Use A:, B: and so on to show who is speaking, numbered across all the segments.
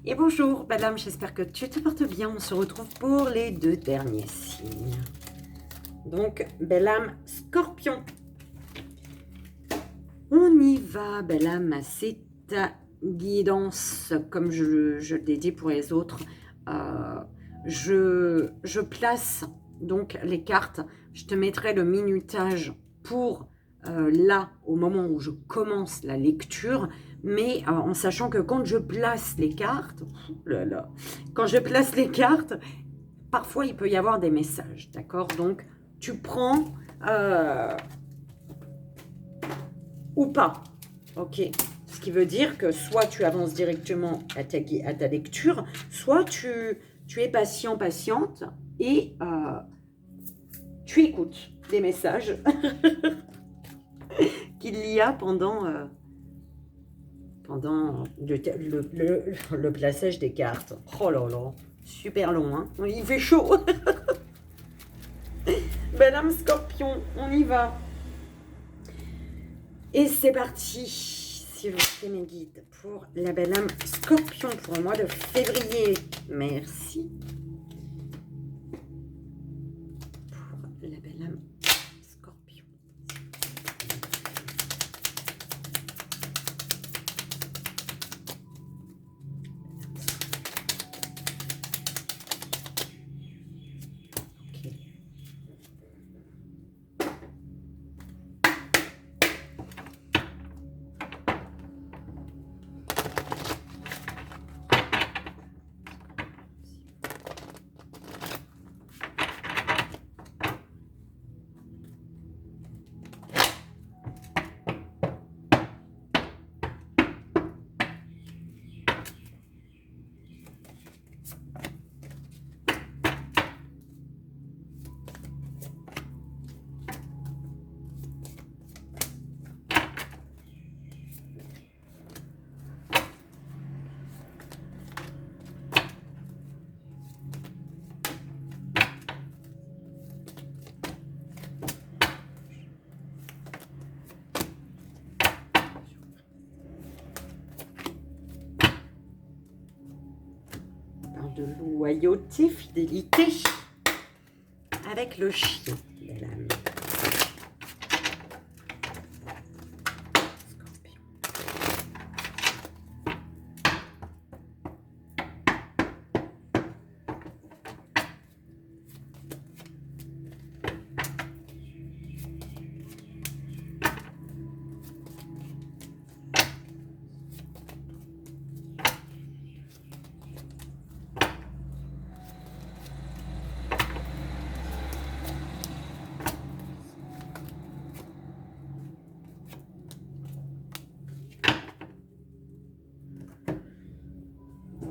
A: Et bonjour, Madame, j'espère que tu te portes bien. On se retrouve pour les deux derniers signes. Donc, belle âme Scorpion. On y va, belle âme, c'est ta guidance, comme je l'ai dit pour les autres. Je place donc les cartes. Je te mettrai le minutage pour là, au moment où je commence la lecture. Mais en sachant que quand je place les cartes, quand je place les cartes, parfois il peut y avoir des messages, d'accord? Donc tu prends ou pas, ok? Ce qui veut dire que soit tu avances directement à ta lecture, soit tu es patient, patiente et tu écoutes les messages qu'il y a pendant le plaçage des cartes. Oh là là, super long, hein? Il fait chaud. Belle âme Scorpion, on y va. Et c'est parti. Si vous faites mes guides pour la belle âme Scorpion pour le mois de février. Merci. Pour la belle âme Scorpion. De loyauté, fidélité avec le chien de l'âme. Scorpion.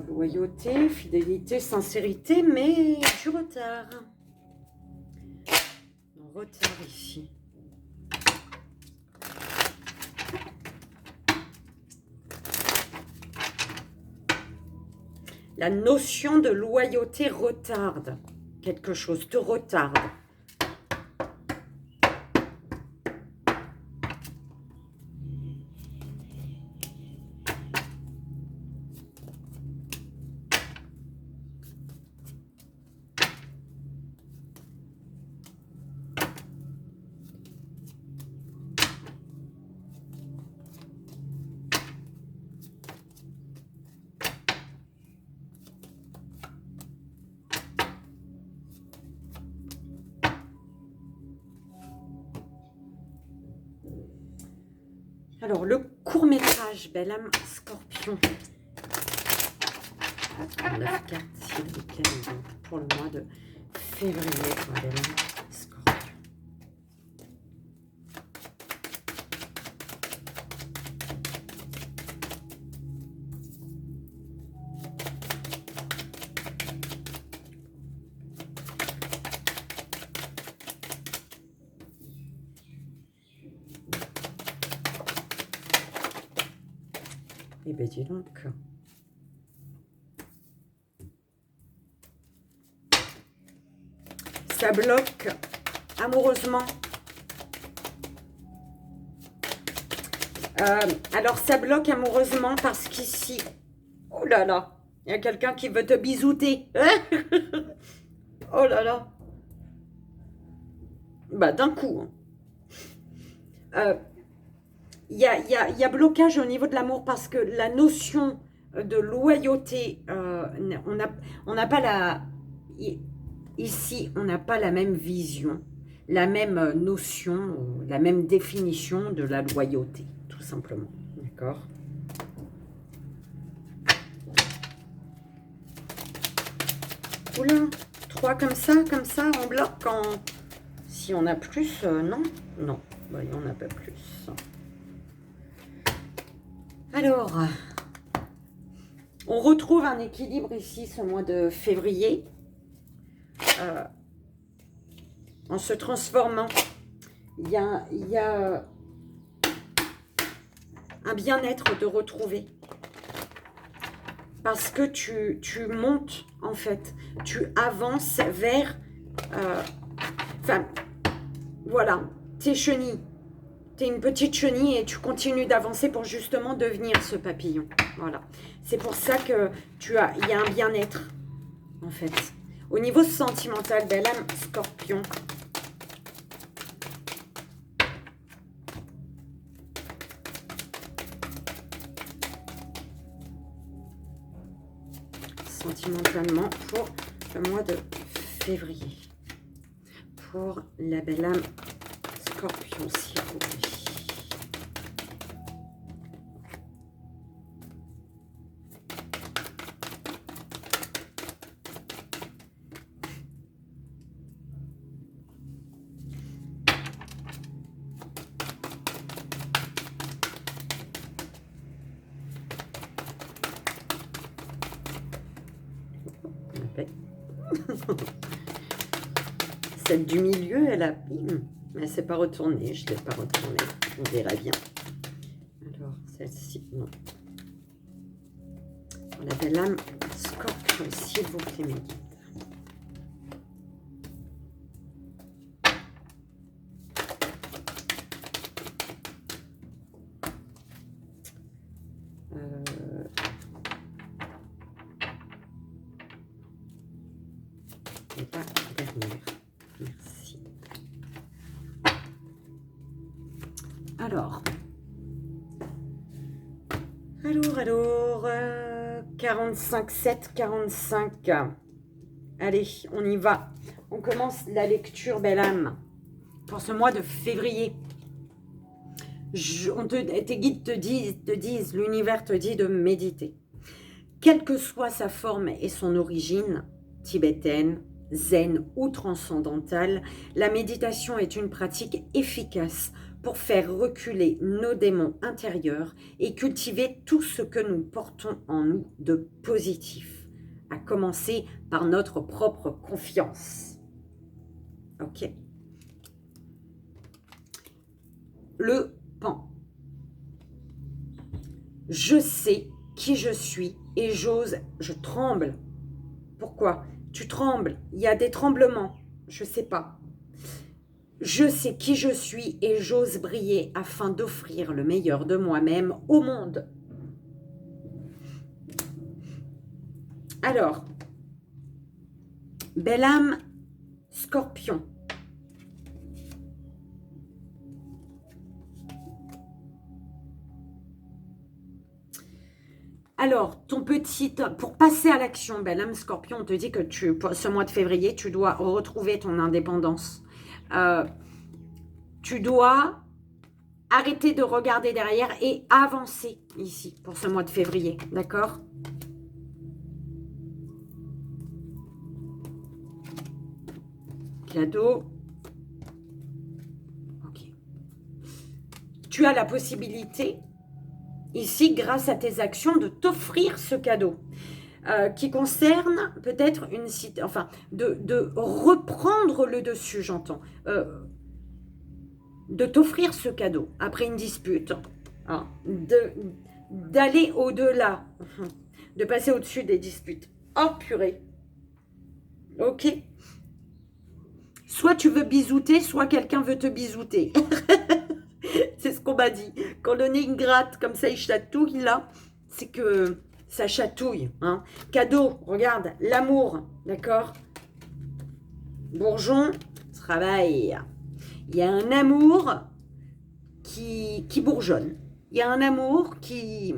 A: Loyauté, fidélité, sincérité, mais du retard. Retard ici. La notion de loyauté retarde. Quelque chose te retarde. Alors, le court-métrage, belle âme Scorpion. 9, 4, s'il vous plaît, pour le mois de février, pour belle âme Scorpion. Eh bien, dis donc. Ça bloque amoureusement. Alors, ça bloque amoureusement parce qu'ici, oh là là, Il y a quelqu'un qui veut te bisouter. Oh là là. Bah, d'un coup. Hein. Il y a blocage au niveau de l'amour parce que la notion de loyauté, on n'a pas la... Ici, on n'a pas la même vision, la même notion, la même définition de la loyauté, tout simplement. D'accord? Oula, 3 comme ça, en bloc. Si on a plus, non, non, il n'y en a pas plus. Alors, on retrouve un équilibre ici ce mois de février. En se transformant, il y a un bien-être de retrouver. Parce que tu montes, en fait. Tu avances vers... Enfin, voilà, tes chenilles. Tu es une petite chenille et tu continues d'avancer pour justement devenir ce papillon. Voilà. C'est pour ça que il y a un bien-être, en fait. Au niveau sentimental, belle âme, Scorpion. Sentimentalement pour le mois de février. Pour la belle âme Scorpion, s'il vous plaît. Celle du milieu, elle a... Mais elle s'est pas retournée. Je ne l'ai pas retournée. On verra bien. Alors, celle-ci, non. On avait l'âme Scorpion, s'il vous plaît, mes guides. Et la dernière. Merci. Alors, 45, 7, 45. Allez, on y va. On commence la lecture, belle âme, pour ce mois de février. Tes guides te disent, l'univers te dit de méditer. Quelle que soit sa forme et son origine, tibétaine, zen ou transcendantale, la méditation est une pratique efficace pour faire reculer nos démons intérieurs et cultiver tout ce que nous portons en nous de positif, à commencer par notre propre confiance. Ok. Le pan. Je sais qui je suis et j'ose, je tremble. Pourquoi ? Tu trembles, il y a des tremblements, je ne sais pas. Je sais qui je suis et j'ose briller afin d'offrir le meilleur de moi-même au monde. Alors, belle âme, Scorpion. Alors, pour passer à l'action, belle âme Scorpion, on te dit que ce mois de février, tu dois retrouver ton indépendance. Tu dois arrêter de regarder derrière et avancer ici pour ce mois de février, d'accord ? Cadeau. Ok. Tu as la possibilité, ici, grâce à tes actions, de t'offrir ce cadeau. Qui concerne peut-être de reprendre le dessus, j'entends. De t'offrir ce cadeau après une dispute, hein, d'aller au-delà, de passer au-dessus des disputes. Oh purée. Ok. Soit tu veux bisouter, soit quelqu'un veut te bisouter. C'est ce qu'on m'a dit. Quand le nez gratte comme ça, il chatouille là, c'est que ça chatouille. Hein. Cadeau, regarde, l'amour, d'accord? Bourgeon, travail. Il y a un amour qui bourgeonne. Il y a un amour qui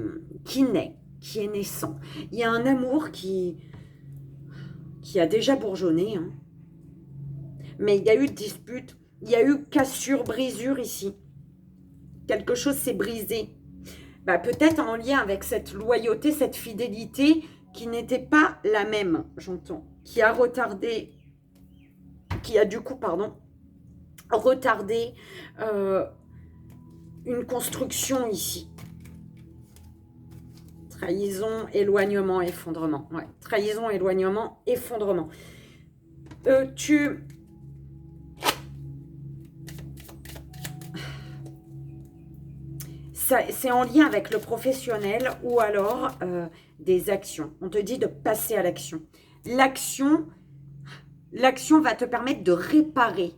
A: naît, qui est naissant. Il y a un amour qui a déjà bourgeonné. Hein. Mais il y a eu dispute, il y a eu cassure, brisure ici. Quelque chose s'est brisé. Bah, peut-être en lien avec cette loyauté, cette fidélité qui n'était pas la même, j'entends. Qui a retardé, qui a du coup, pardon, retardé une construction ici. Trahison, éloignement, effondrement. Ouais, trahison, éloignement, effondrement. C'est en lien avec le professionnel ou alors des actions. On te dit de passer à l'action. L'action va te permettre de réparer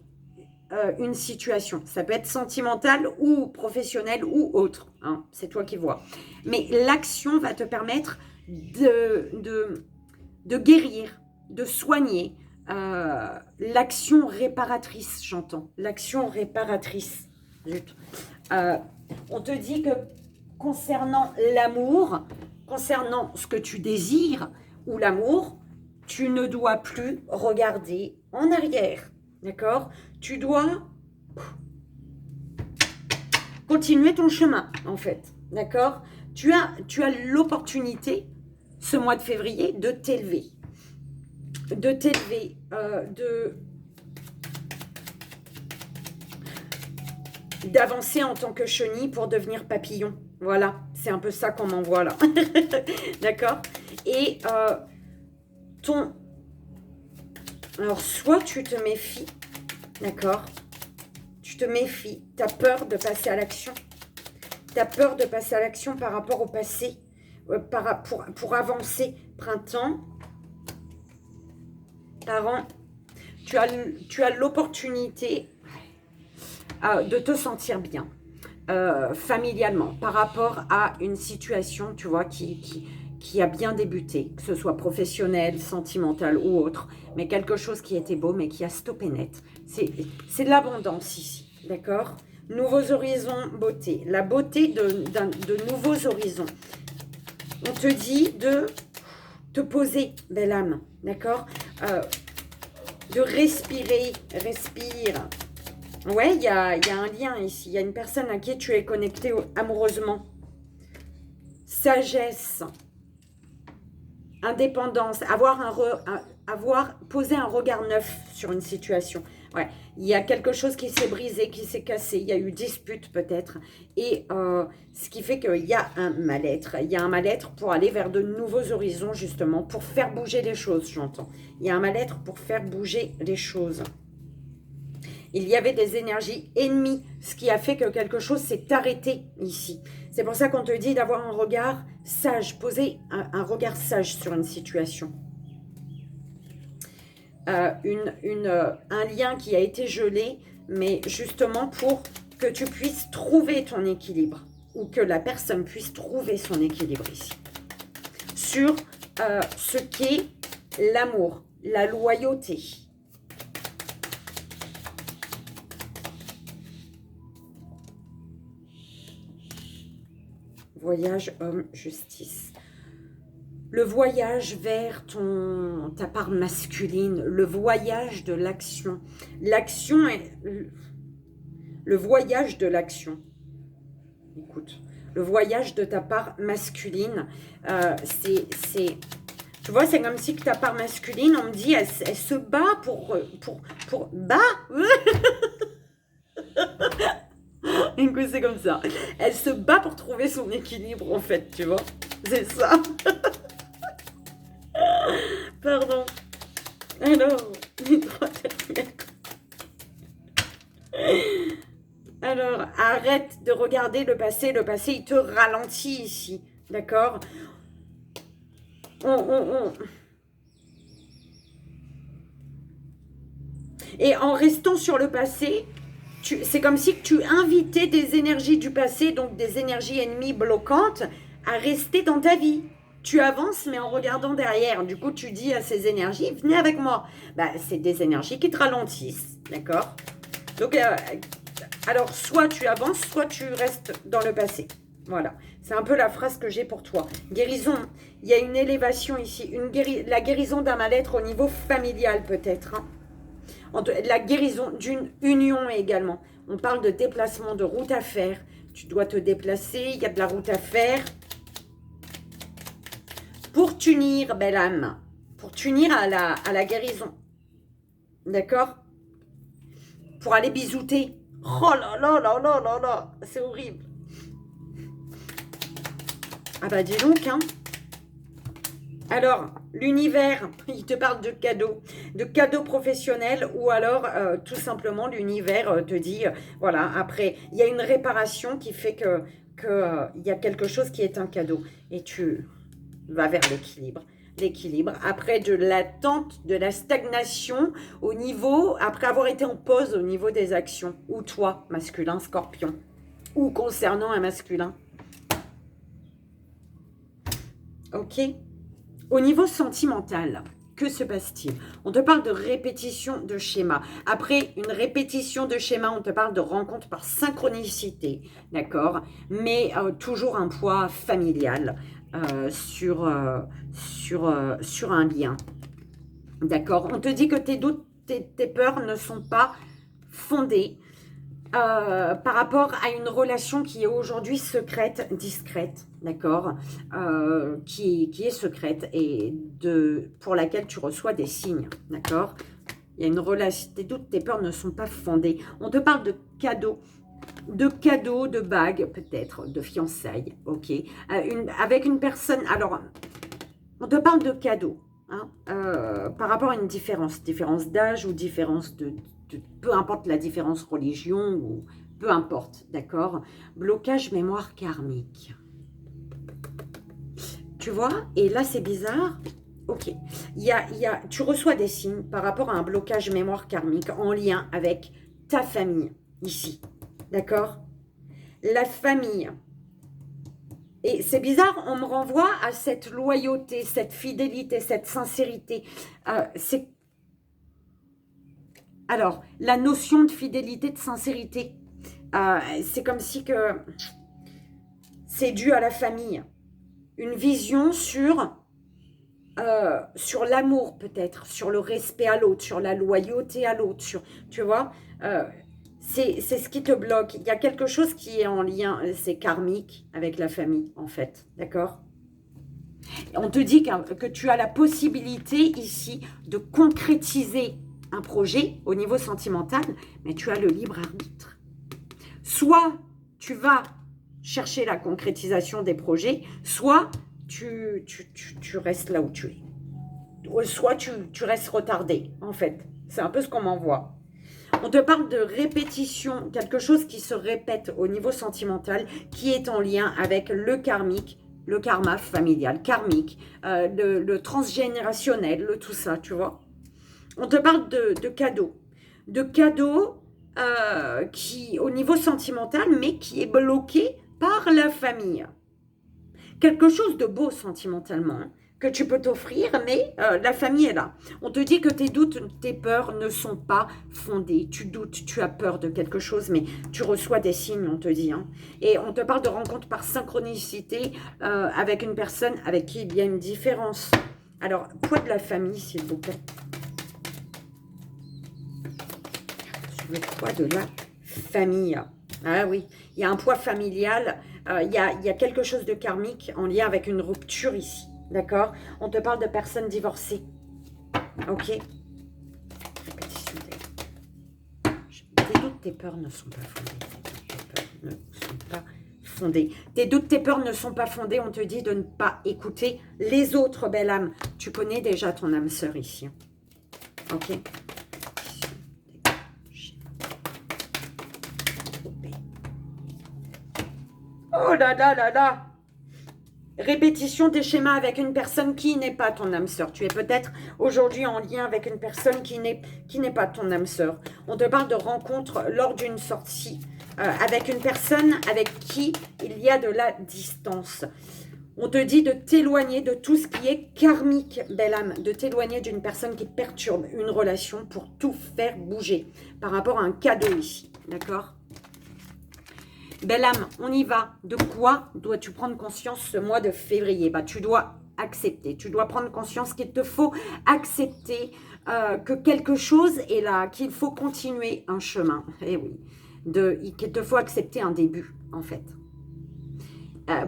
A: une situation. Ça peut être sentimental ou professionnel ou autre. Hein, c'est toi qui vois. Mais l'action va te permettre de guérir, de soigner. L'action réparatrice, j'entends. L'action réparatrice. Zut. On te dit que concernant l'amour, concernant ce que tu désires ou l'amour, tu ne dois plus regarder en arrière. D'accord? Tu dois continuer ton chemin, en fait. D'accord? Tu as l'opportunité, ce mois de février, de t'élever. De t'élever, d'avancer en tant que chenille pour devenir papillon. Voilà, c'est un peu ça qu'on m'envoie là. D'accord? Et alors, soit tu te méfies, d'accord? Tu te méfies, tu as peur de passer à l'action. Tu as peur de passer à l'action par rapport au passé, pour avancer. Printemps, parents, tu as l'opportunité de te sentir bien familialement par rapport à une situation, tu vois, qui a bien débuté, que ce soit professionnel, sentimental ou autre, mais quelque chose qui était beau, mais qui a stoppé net. C'est de l'abondance ici, d'accord? Nouveaux horizons, beauté. La beauté de nouveaux horizons. On te dit de te poser, belle âme, d'accord? De respirer, respire. Ouais, il y a un lien ici. Il y a une personne à qui tu es connecté amoureusement. Sagesse. Indépendance. Poser un regard neuf sur une situation. Ouais, il y a quelque chose qui s'est brisé, qui s'est cassé. Il y a eu dispute peut-être. Et ce qui fait qu'il y a un mal-être. Il y a un mal-être pour aller vers de nouveaux horizons justement. Pour faire bouger les choses, j'entends. Il y a un mal-être pour faire bouger les choses. Il y avait des énergies ennemies, ce qui a fait que quelque chose s'est arrêté ici. C'est pour ça qu'on te dit d'avoir un regard sage, poser un regard sage sur une situation. Un lien qui a été gelé, mais justement pour que tu puisses trouver ton équilibre, ou que la personne puisse trouver son équilibre ici. Sur ce qu'est l'amour, la loyauté. Voyage homme-justice. Le voyage vers ta part masculine, le voyage de l'action. L'action est... Le voyage de l'action. Écoute, le voyage de ta part masculine, tu vois, c'est comme si que ta part masculine, on me dit, elle se bat pour Un coup, c'est comme ça. Elle se bat pour trouver son équilibre, en fait, tu vois. C'est ça. Pardon. Alors, alors, arrête de regarder le passé. Le passé, il te ralentit ici. D'accord? Et en restant sur le passé, c'est comme si tu invitais des énergies du passé, donc des énergies ennemies bloquantes, à rester dans ta vie. Tu avances, mais en regardant derrière. Du coup, tu dis à ces énergies, venez avec moi. Bah, c'est des énergies qui te ralentissent, d'accord? Donc, alors, soit tu avances, soit tu restes dans le passé. Voilà, c'est un peu la phrase que j'ai pour toi. Guérison, il y a une élévation ici. La guérison d'un mal-être au niveau familial peut-être. Hein. La guérison d'une union également. On parle de déplacement, de route à faire. Tu dois te déplacer, il y a de la route à faire. Pour t'unir, belle âme. Pour t'unir à la guérison. D'accord? Pour aller bisouter. Oh là là là là là là. C'est horrible. Ah bah dis donc, hein. Alors, l'univers, il te parle de cadeaux professionnels ou alors tout simplement l'univers te dit, voilà, après, il y a une réparation qui fait que il y a quelque chose qui est un cadeau et tu vas vers l'équilibre. L'équilibre, après de l'attente, de la stagnation au niveau, après avoir été en pause au niveau des actions, ou toi, masculin, scorpion, ou concernant un masculin. Ok? Au niveau sentimental, que se passe-t-il? On te parle de répétition de schéma. Après une répétition de schéma, on te parle de rencontre par synchronicité, d'accord? Mais toujours un poids familial sur un lien, d'accord? On te dit que tes doutes, tes peurs ne sont pas fondées par rapport à une relation qui est aujourd'hui secrète, discrète, d'accord, qui est secrète et pour laquelle tu reçois des signes, d'accord. Il y a une relation, tes doutes, tes peurs ne sont pas fondées. On te parle de cadeaux, de bagues peut-être, de fiançailles, ok, avec une personne. Alors, on te parle de cadeaux, hein, par rapport à une différence d'âge ou différence peu importe la différence religion ou peu importe, d'accord? Blocage mémoire karmique. Tu vois? Et là, c'est bizarre. Ok. Tu reçois des signes par rapport à un blocage mémoire karmique en lien avec ta famille, ici. D'accord? La famille. Et c'est bizarre, on me renvoie à cette loyauté, cette fidélité, cette sincérité. Alors, la notion de fidélité, de sincérité, c'est comme si que c'est dû à la famille. Une vision sur l'amour peut-être, sur le respect à l'autre, sur la loyauté à l'autre, tu vois, c'est ce qui te bloque. Il y a quelque chose qui est en lien, c'est karmique avec la famille en fait, d'accord? On te dit que tu as la possibilité ici de concrétiser un projet au niveau sentimental, mais tu as le libre arbitre. Soit tu vas chercher la concrétisation des projets, soit tu restes là où tu es. Soit tu restes retardé, en fait. C'est un peu ce qu'on m'envoie. On te parle de répétition, quelque chose qui se répète au niveau sentimental, qui est en lien avec le karmique, le karma familial, karmique, le transgénérationnel, tout ça, tu vois. On te parle de cadeaux. De cadeaux qui, au niveau sentimental, mais qui est bloqué par la famille. Quelque chose de beau sentimentalement, hein, que tu peux t'offrir, mais la famille est là. On te dit que tes doutes, tes peurs ne sont pas fondées. Tu doutes, tu as peur de quelque chose, mais tu reçois des signes, on te dit. Hein. Et on te parle de rencontre par synchronicité avec une personne avec qui il y a une différence. Alors, poids de la famille, s'il vous plaît. Le poids de la famille. Ah oui, il y a un poids familial. Il y a quelque chose de karmique en lien avec une rupture ici. D'accord? On te parle de personnes divorcées. Ok? Répétition tes doutes, tes peurs ne sont pas fondées. Tes doutes, tes peurs ne sont pas fondées. On te dit de ne pas écouter les autres, belle âme. Tu connais déjà ton âme sœur ici. Ok? Oh là là là là! Répétition des schémas avec une personne qui n'est pas ton âme sœur. Tu es peut-être aujourd'hui en lien avec une personne qui n'est pas ton âme sœur. On te parle de rencontre lors d'une sortie avec une personne avec qui il y a de la distance. On te dit de t'éloigner de tout ce qui est karmique, belle âme, de t'éloigner d'une personne qui perturbe une relation pour tout faire bouger par rapport à un cadeau ici, d'accord? Belle âme, on y va. De quoi dois-tu prendre conscience ce mois de février? Bah, tu dois accepter, tu dois prendre conscience qu'il te faut accepter que quelque chose est là, qu'il faut continuer un chemin. Eh oui, qu'il te faut accepter un début, en fait.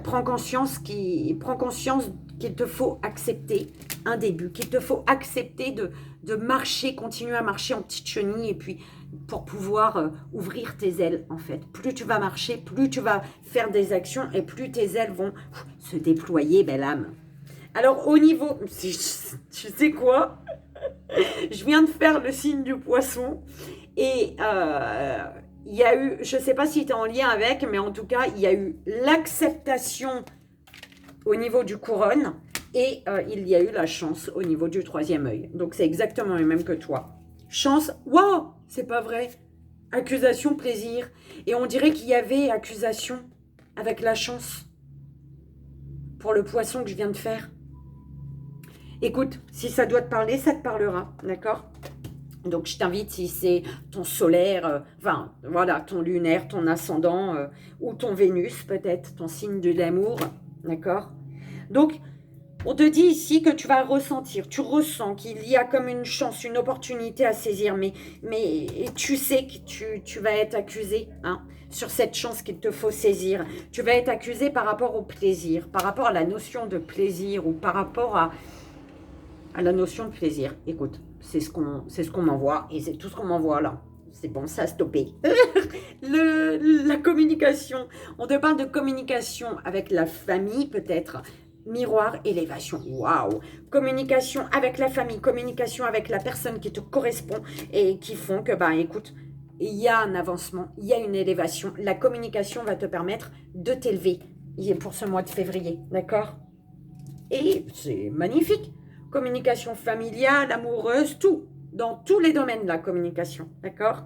A: Prends conscience qu'il te faut accepter un début, qu'il te faut accepter de marcher, continuer à marcher en petite chenille et puis pour pouvoir ouvrir tes ailes en fait. Plus tu vas marcher, plus tu vas faire des actions et plus tes ailes vont se déployer, belle âme. Alors au niveau, tu sais quoi? Je viens de faire le signe du poisson et il y a eu, je ne sais pas si tu es en lien avec, mais en tout cas, il y a eu l'acceptation au niveau du couronne et il y a eu la chance au niveau du troisième œil. Donc, c'est exactement le même que toi. Chance, wow, c'est pas vrai. Accusation, plaisir. Et on dirait qu'il y avait accusation avec la chance pour le poisson que je viens de faire. Écoute, si ça doit te parler, ça te parlera, d'accord ? Donc, je t'invite, si c'est ton solaire, enfin, voilà, ton lunaire, ton ascendant, ou ton Vénus, peut-être, ton signe de l'amour, d'accord? Donc, on te dit ici que tu vas ressentir, tu ressens qu'il y a comme une chance, une opportunité à saisir, mais tu sais que tu vas être accusé, hein, sur cette chance qu'il te faut saisir. Tu vas être accusé par rapport au plaisir, par rapport à la notion de plaisir, ou par rapport à la notion de plaisir. Écoute, c'est ce qu'on m'envoie et c'est tout ce qu'on m'envoie là. C'est bon, ça a stoppé. La communication. On te parle de communication avec la famille peut-être. Miroir, élévation. Waouh. Communication avec la famille, communication avec la personne qui te correspond et qui font que, bah écoute, il y a un avancement, il y a une élévation. La communication va te permettre de t'élever pour ce mois de février, d'accord? Et c'est magnifique. Communication familiale, amoureuse, tout. Dans tous les domaines de la communication, d'accord?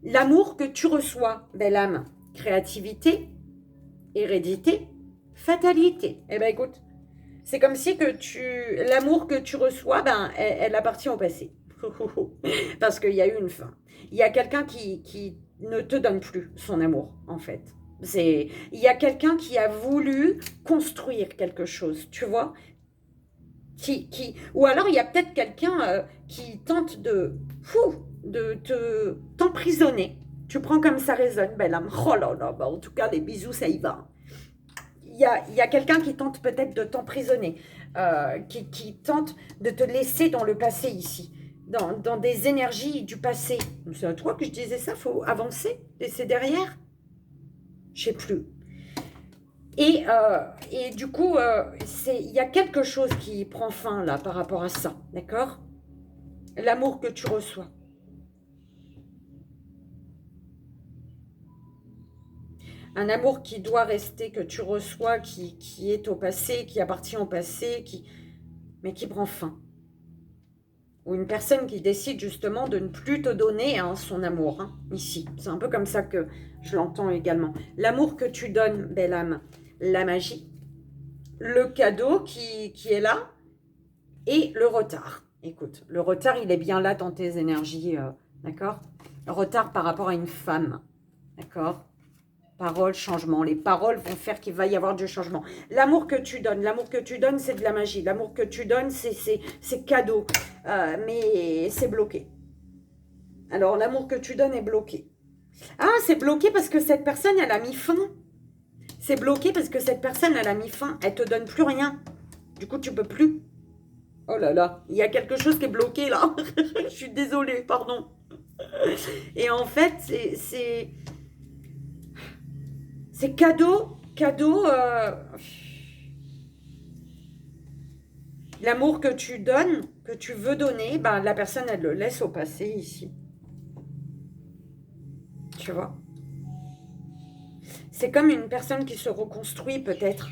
A: L'amour que tu reçois, belle âme, créativité, hérédité, fatalité. Eh bien, écoute, c'est comme si l'amour que tu reçois, ben, elle appartient au passé. Parce qu'il y a eu une fin. Il y a quelqu'un qui ne te donne plus son amour, en fait. Il y a quelqu'un qui a voulu construire quelque chose, tu vois? Ou alors il y a peut-être quelqu'un qui tente de t'emprisonner. Tu prends comme ça résonne, belle âme. Oh là là, bah en tout cas, les bisous, ça y va. Il y a quelqu'un qui tente peut-être de t'emprisonner, qui tente de te laisser dans le passé ici, dans des énergies du passé. C'est à toi que je disais ça, faut avancer, laisser derrière. Je sais plus. Et du coup, il y a quelque chose qui prend fin là par rapport à ça, d'accord? L'amour que tu reçois. Un amour qui doit rester, que tu reçois, qui est au passé, qui appartient au passé, mais qui prend fin. Ou une personne qui décide justement de ne plus te donner son amour, hein, ici. C'est un peu comme ça que je l'entends également. L'amour que tu donnes, belle âme, la magie, le cadeau qui est là et le retard. Écoute, le retard, il est bien là dans tes énergies, d'accord? Le retard par rapport à une femme, d'accord? Parole, changement. Les paroles vont faire qu'il va y avoir du changement. L'amour que tu donnes, c'est de la magie. L'amour que tu donnes, c'est cadeau, mais c'est bloqué. Alors, l'amour que tu donnes est bloqué. Ah, c'est bloqué parce que cette personne, elle a mis fin. C'est bloqué parce que cette personne, elle a mis fin. Elle te donne plus rien. Du coup, tu peux plus. Oh là là, il y a quelque chose qui est bloqué là. Je suis désolée, pardon. Et en fait, c'est cadeau. L'amour que tu donnes, que tu veux donner, ben, la personne, elle le laisse au passé ici. Tu vois? C'est comme une personne qui se reconstruit peut-être,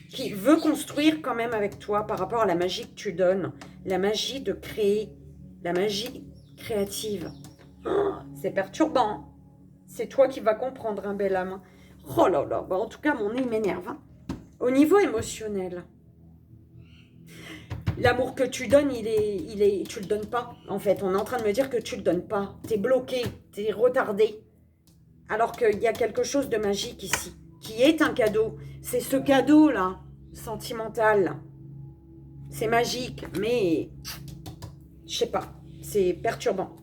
A: qui veut construire quand même avec toi par rapport à la magie que tu donnes, la magie de créer, la magie créative. Oh, c'est perturbant. C'est toi qui vas comprendre, un bel âme. Oh là là, bah en tout cas, mon nez m'énerve. Hein. Au niveau émotionnel, l'amour que tu donnes, tu le donnes pas, en fait. On est en train de me dire que tu le donnes pas. Tu es bloqué, tu es retardé. Alors qu'il y a quelque chose de magique ici, qui est un cadeau. C'est ce cadeau-là, sentimental. C'est magique, mais je sais pas, c'est perturbant.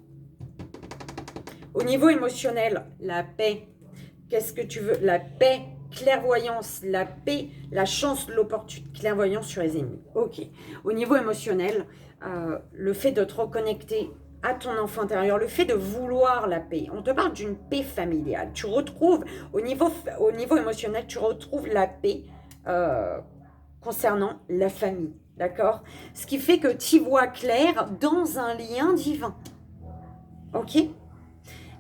A: Au niveau émotionnel, la paix. Qu'est-ce que tu veux? La paix, clairvoyance, la paix, la chance, l'opportunité, clairvoyance sur les ennemis. Ok. Au niveau émotionnel, le fait de te reconnecter à ton enfant intérieur, le fait de vouloir la paix. On te parle d'une paix familiale. Tu retrouves, au niveau émotionnel, tu retrouves la paix concernant la famille. D'accord? Ce qui fait que tu vois clair dans un lien divin. Ok?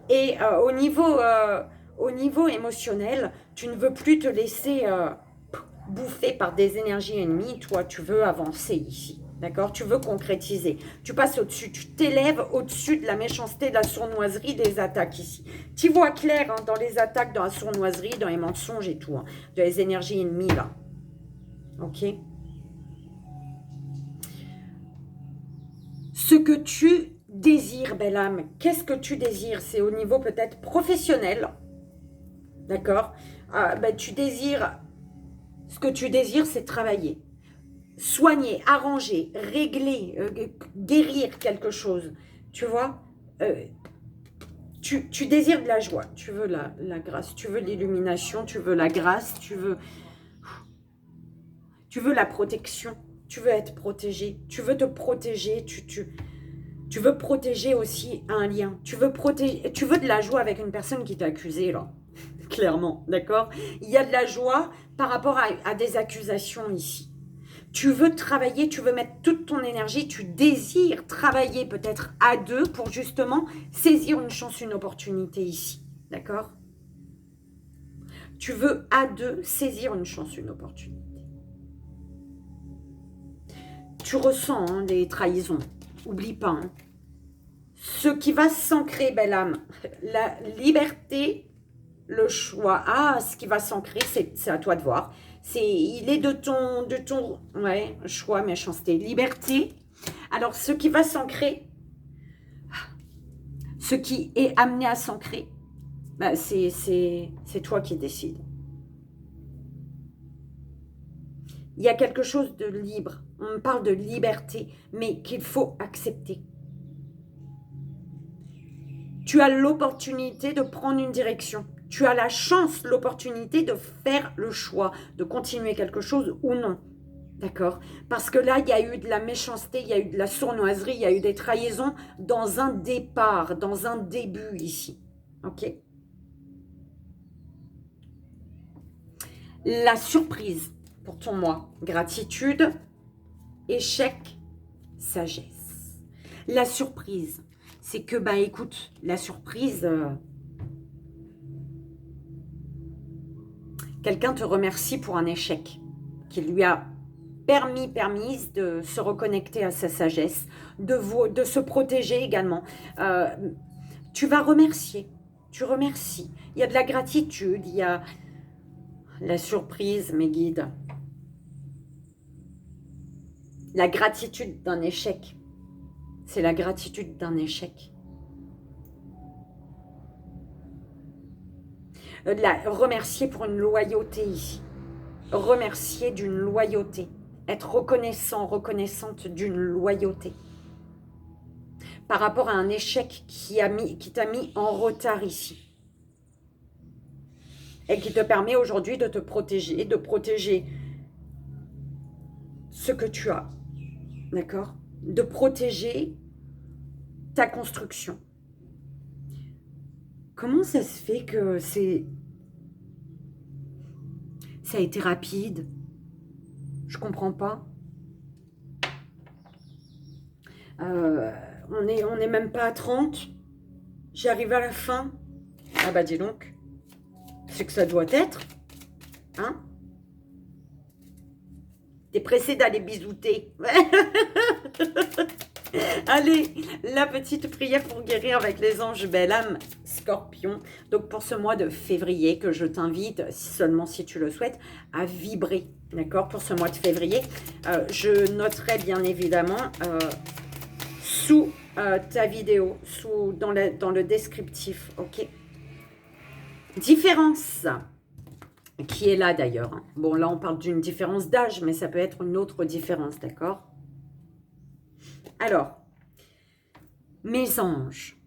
A: Et au niveau émotionnel, tu ne veux plus te laisser bouffer par des énergies ennemies. Toi, tu veux avancer ici. D'accord? Tu veux concrétiser. Tu passes au-dessus. Tu t'élèves au-dessus de la méchanceté, de la sournoiserie, des attaques ici. Tu vois clair dans les attaques, dans la sournoiserie, dans les mensonges et tout. De les énergies ennemies, là. Ok? Ce que tu désires, belle âme, qu'est-ce que tu désires? C'est au niveau peut-être professionnel. D'accord? Tu désires... Ce que tu désires, c'est travailler. Soigner, arranger, régler, guérir quelque chose. Tu vois, tu désires de la joie, tu veux la grâce, tu veux l'illumination, tu veux la grâce, tu veux la protection, tu veux être protégé, tu veux te protéger, tu veux protéger aussi un lien, tu veux de la joie avec une personne qui t'a accusé là, clairement, d'accord? Il y a de la joie par rapport à des accusations ici. Tu veux travailler, tu veux mettre toute ton énergie, tu désires travailler peut-être à deux pour justement saisir une chance, une opportunité ici. D'accord? Tu veux à deux saisir une chance, une opportunité. Tu ressens les trahisons. Oublie pas. Ce qui va s'ancrer, belle âme, la liberté, le choix. Ah, ce qui va s'ancrer, c'est à toi de voir. Il est de ton ouais, choix, méchanceté, liberté. Alors, ce qui va s'ancrer, ce qui est amené à s'ancrer, c'est toi qui décides. Il y a quelque chose de libre. On parle de liberté, mais qu'il faut accepter. Tu as l'opportunité de prendre une direction. Tu as la chance, l'opportunité de faire le choix, de continuer quelque chose ou non. D'accord? Parce que là, il y a eu de la méchanceté, il y a eu de la sournoiserie, il y a eu des trahisons dans un départ, dans un début ici. Ok? La surprise pour ton moi. Gratitude, échec, sagesse. La surprise, c'est que, écoute, la surprise... quelqu'un te remercie pour un échec qui lui a permise de se reconnecter à sa sagesse, de se protéger également. Tu vas remercier, tu remercies. Il y a de la gratitude, il y a la surprise, mes guides. La gratitude d'un échec, c'est la gratitude d'un échec. Remercier pour une loyauté ici. Remercier d'une loyauté. Être reconnaissant, reconnaissante d'une loyauté. Par rapport à un échec qui t'a mis en retard ici. Et qui te permet aujourd'hui de te protéger, de protéger ce que tu as. D'accord? De protéger ta construction. Comment ça se fait que ça a été rapide? Je comprends pas. On est même pas à 30. J'arrive à la fin. Ah dis donc. C'est que ça doit être. Hein? T'es pressé d'aller bisouter. Allez, la petite prière pour guérir avec les anges, belle âme, Scorpion. Donc pour ce mois de février, que je t'invite, seulement si tu le souhaites, à vibrer. D'accord? Pour ce mois de février, je noterai bien évidemment sous ta vidéo, dans le descriptif. Ok? Différence. Qui est là d'ailleurs. Bon, là on parle d'une différence d'âge, mais ça peut être une autre différence, d'accord? Alors, mes anges,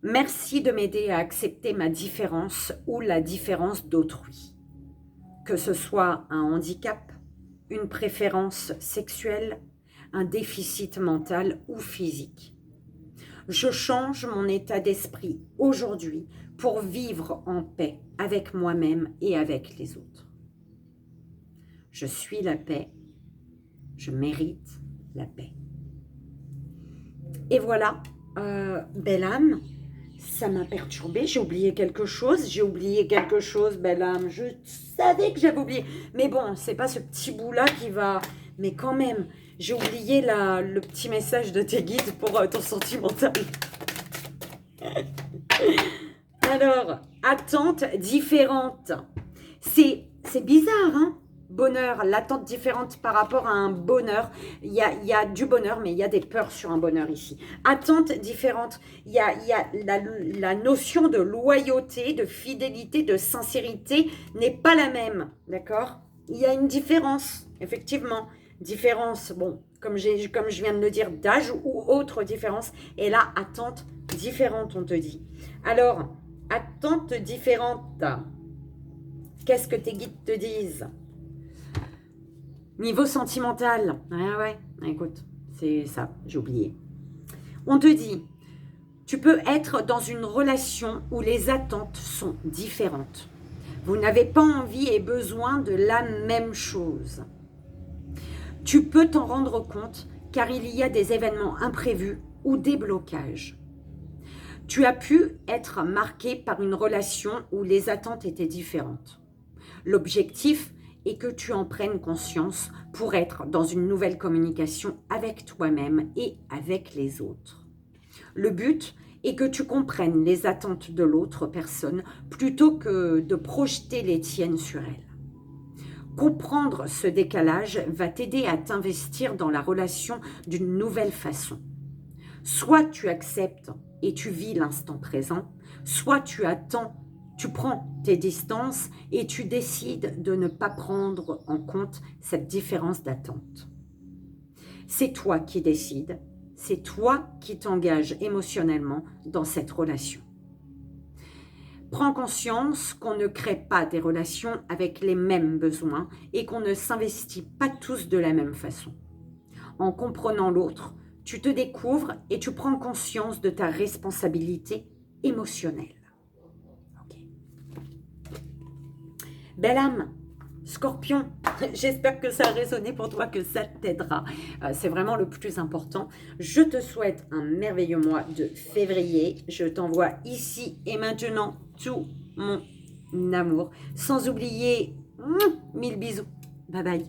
A: merci de m'aider à accepter ma différence ou la différence d'autrui. Que ce soit un handicap, une préférence sexuelle, un déficit mental ou physique. Je change mon état d'esprit aujourd'hui pour vivre en paix avec moi-même et avec les autres. Je suis la paix, je mérite la paix. Et voilà, belle âme, ça m'a perturbée, j'ai oublié quelque chose, belle âme, je savais que j'avais oublié. Mais bon, c'est pas ce petit bout-là qui va... Mais quand même, j'ai oublié le petit message de tes guides pour ton sentimental. Alors, attente différente. C'est bizarre, hein? Bonheur, l'attente différente par rapport à un bonheur. Il y a du bonheur, mais il y a des peurs sur un bonheur ici. Attente différente. Il y a la notion de loyauté, de fidélité, de sincérité n'est pas la même, d'accord? Il y a une différence, effectivement. Différence, bon, comme je viens de le dire, d'âge ou autre différence. Et là, attente différente, on te dit. Alors, attente différente. Qu'est-ce que tes guides te disent? Niveau sentimental, ouais, écoute, c'est ça, j'ai oublié. On te dit, tu peux être dans une relation où les attentes sont différentes. Vous n'avez pas envie et besoin de la même chose. Tu peux t'en rendre compte car il y a des événements imprévus ou des blocages. Tu as pu être marqué par une relation où les attentes étaient différentes. L'objectif et que tu en prennes conscience pour être dans une nouvelle communication avec toi-même et avec les autres. Le but est que tu comprennes les attentes de l'autre personne plutôt que de projeter les tiennes sur elle. Comprendre ce décalage va t'aider à t'investir dans la relation d'une nouvelle façon. Soit tu acceptes et tu vis l'instant présent, soit tu attends. Tu prends tes distances et tu décides de ne pas prendre en compte cette différence d'attente. C'est toi qui décides, c'est toi qui t'engages émotionnellement dans cette relation. Prends conscience qu'on ne crée pas des relations avec les mêmes besoins et qu'on ne s'investit pas tous de la même façon. En comprenant l'autre, tu te découvres et tu prends conscience de ta responsabilité émotionnelle. Belle âme, Scorpion, j'espère que ça a résonné pour toi, que ça t'aidera. C'est vraiment le plus important. Je te souhaite un merveilleux mois de février. Je t'envoie ici et maintenant tout mon amour. Sans oublier, 1000 bisous. Bye bye.